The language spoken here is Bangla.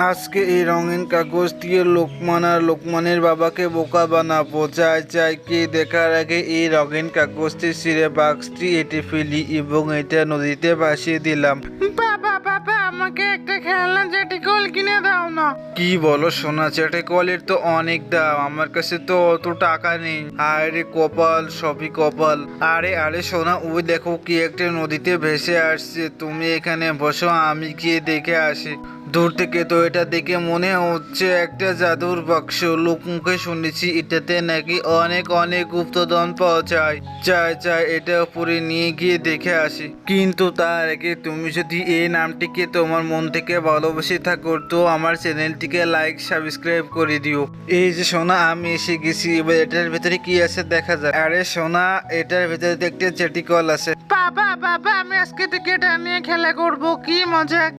আজকে এই রঙিন কাগজ দিয়ে লোকমান আর লোকমানের বাবাকে বোকা বানাবো। চাই চাই কি দেখার আগে এই রঙিন কাগজটি ছিঁড়ে বাক্সটি এঁটে ফেলি এবং এটা নদীতে ভাসিয়ে দিলাম। বাবা বাবা আমাকে একটা খেলনা চেটিকল কিনে দাও না। কি বলো সোনা, চেটেকলের তো অনেক দাম, আমার কাছে তো অত টাকা নেই। আরে কপাল, সবই কপাল। আরে আরে সোনা, ওই দেখো কি একটা নদীতে ভেসে আসছে, তুমি এখানে বসো, আমি গিয়ে দেখে আসি। দূর থেকে তো এটা দেখে মনে হচ্ছে একটা জাদুর বাক্স। লোক মুখে শুনেছি এটাতে নাকি অনেক অনেক গুপ্তধন পাওয়া যায়। চাই চাই এটা উপরে নিয়ে গিয়ে দেখে আসি। কিন্তু তার আগে তুমি যদি এই নামটিকে তোমার মন থেকে ভালোবেসে থাকো তো আমার চ্যানেলটিকে লাইক সাবস্ক্রাইব করে দিও। এই যে সোনা, আমি এসে গেছি, এবার এটার ভেতরে কি আছে দেখা যায়। আরে সোনা, এটার ভেতরে দেখতে চেটিকল আছে। বাবা বাবা আমি আজকে থেকে এটা নিয়ে খেলা করব, কি মজা।